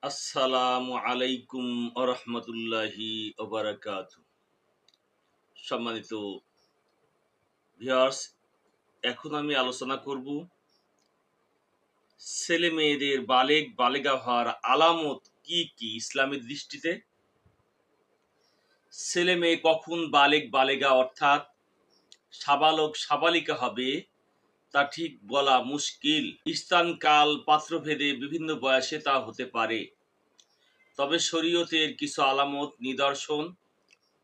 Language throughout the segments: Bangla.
আসসালামু আলাইকুম আরহামতুল্লাহি ওবারাকাতু। সম্মানিত ভিউয়ার্স, এখন আমি আলোচনা করব ছেলে মেয়েদের বালেগ বালেগা হওয়ার আলামত কি কি ইসলামের দৃষ্টিতে। ছেলে মেয়ে কখন বালেগ বালেগা অর্থাৎ সাবালক সাবালিকা হবে তা ঠিক বলা মুশকিল। স্থান কাল পাত্রভেদে বিভিন্ন বয়সে তা হতে পারে, তবে শরীয়তের কিছু আলামত নিদর্শন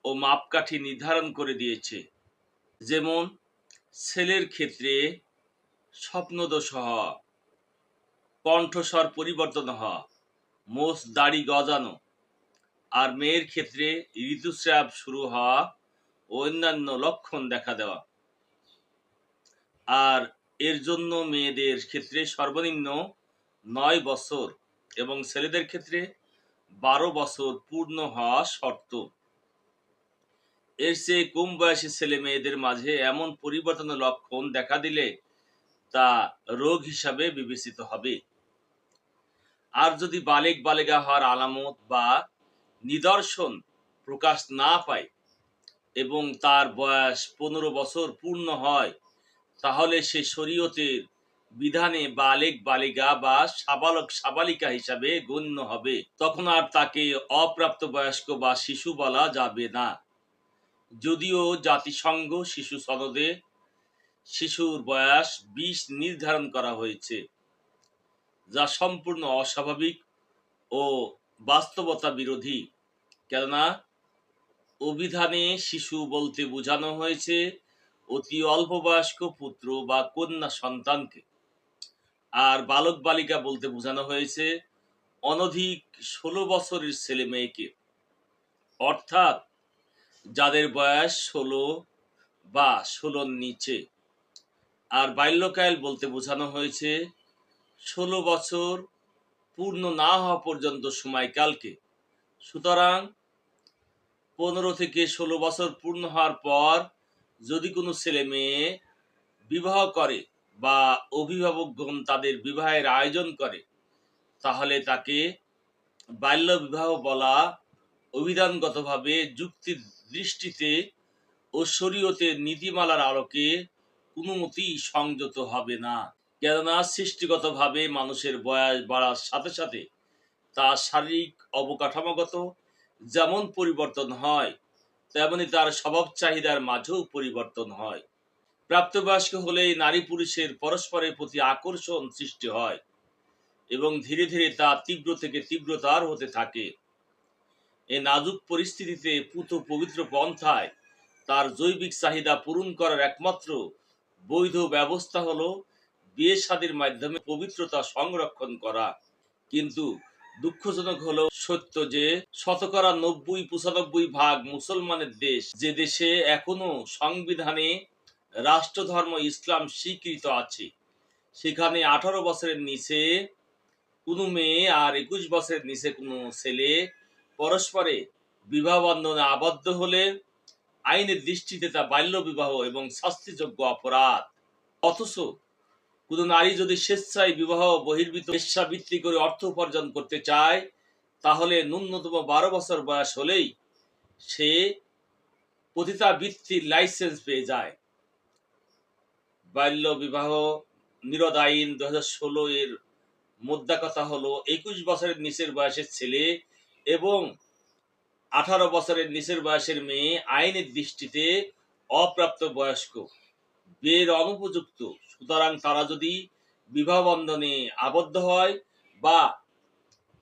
ও মাপকাঠি নির্ধারণ করে দিয়েছে। যেমন ছেলের ক্ষেত্রে স্বপ্নদোষ হওয়া, কণ্ঠস্বর পরিবর্তন হওয়া, মোষ দাড়ি গজানো, আর মেয়ের ক্ষেত্রে ঋতুস্রাব শুরু হওয়া ও অন্যান্য লক্ষণ দেখা দেওয়া। আর এর জন্য মেয়েদের ক্ষেত্রে সর্বনিম্ন 9 বছর এবং ছেলেদের ক্ষেত্রে 12 বছর পূর্ণ হওয়া শর্ত। এর চেয়ে কম বয়সী ছেলে মেয়েদের মাঝে এমন পরিবর্তনের লক্ষণ দেখা দিলে তা রোগ হিসাবে বিবেচিত হবে। আর যদি বালেগ বালেগা হওয়ার আলামত বা নিদর্শন প্রকাশ না পায় এবং তার বয়স 15 বছর পূর্ণ হয়, তাহলে সে শরীয়তের বিধানে বালেগ বালিগা বা সাবালক সাবালিকা হিসাবে গণ্য হবে। তখন আর তাকে অপ্রাপ্ত বয়স্ক বা শিশু বলা যাবে না। যদিও জাতিসংঘ শিশু সনদে শিশুর বয়স 20 নির্ধারণ করা হয়েছে, যা সম্পূর্ণ অস্বাভাবিক ও বাস্তবতা বিরোধী। কেননা অভিধানে শিশু বলতে বোঝানো হয়েছে অতি অল্প বয়স্ক পুত্র বা কন্যা সন্তানকে, আর বালক বালিকা বলতে বোঝানো হয়েছে অনধিক 16 বছরের ছেলে মেয়েকে, অর্থাৎ যাদের বয়স 16 বা 16-র নিচে। আর বাল্যকাল বলতে বোঝানো হয়েছে 16 বছর পূর্ণ না হওয়া পর্যন্ত সময়কালকে। সুতরাং 15 থেকে 16 বছর পূর্ণ হওয়ার পর যদি কোনো ছেলে মেয়ে বিবাহ করে বা অভিভাবকগণ তাদের বিবাহের আয়োজন করে, তাহলে তাকে বাল্য বিবাহ বলা অভিধানগতভাবে যুক্তির দৃষ্টিতে ও শরীয়তের নীতিমালার আলোকে কোনো মতেই সংযত হবে না। কেননা সৃষ্টিগতভাবে মানুষের বয়স বাড়ার সাথে সাথে তার শারীরিক অবকাঠামোগত যেমন পরিবর্তন হয়, তেমনি তার স্বভাব চাহিদার মাঝেও পরিবর্তন হয়। প্রাপ্তবয়স্ক হলেই নারী পুরুষের পরস্পরের প্রতি আকর্ষণ সৃষ্টি হয় এবং ধীরে ধীরে তা তীব্র থেকে তীব্রতর হতে থাকে। এই নাজুক পরিস্থিতিতে পুত পবিত্র পন্থায় তার জৈবিক চাহিদা পূরণ করার একমাত্র বৈধ ব্যবস্থা হলো বিয়ে শাদীর মাধ্যমে পবিত্রতা সংরক্ষণ করা। কিন্তু দুঃখজনক হলো সত্য যে 90-95% মুসলমানের দেশ, যে দেশে এখনো সংবিধানে রাষ্ট্রধর্ম ইসলাম স্বীকৃত আছে, সেখানে 18 বছরের নিচে কোনো মেয়ে আর 21 বছরের নিচে কোনো ছেলে পরস্পরে বিবাহ বন্ধনে আবদ্ধ হলে আইনের দৃষ্টিতে তা বাল্য বিবাহ এবং শাস্তিযোগ্য অপরাধ। অথচ কোনো নারী যদি স্বেচ্ছায় বিবাহ বহির্ভূত বেশ্যাবৃত্তি করে অর্থ উপার্জন করতে চায়, তাহলে ন্যূনতম 12 বছর বয়স হলেই সে পতিতাবৃত্তির লাইসেন্স পেয়ে যায়। বাল্য বিবাহ নিরোধ আইন 2016 এর মোদ্দা কথা হলো 21 বছরের নিচের বয়সের ছেলে এবং 18 বছরের নিচের বয়সের মেয়ে আইনের দৃষ্টিতে অপ্রাপ্ত বয়স্ক, বিয়ের অনুপযুক্ত। সুতরাং তারা যদি বিবাহ বন্ধনে আবদ্ধ হয় বা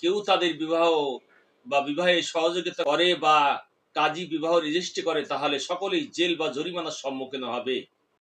কেউ তাদের বিবাহ বা বিবাহে সহযোগিতা করে বা কাজী বিবাহ রেজিস্ট্রি করে, তাহলে সকলেই জেল বা জরিমানার সম্মুখীন হবে।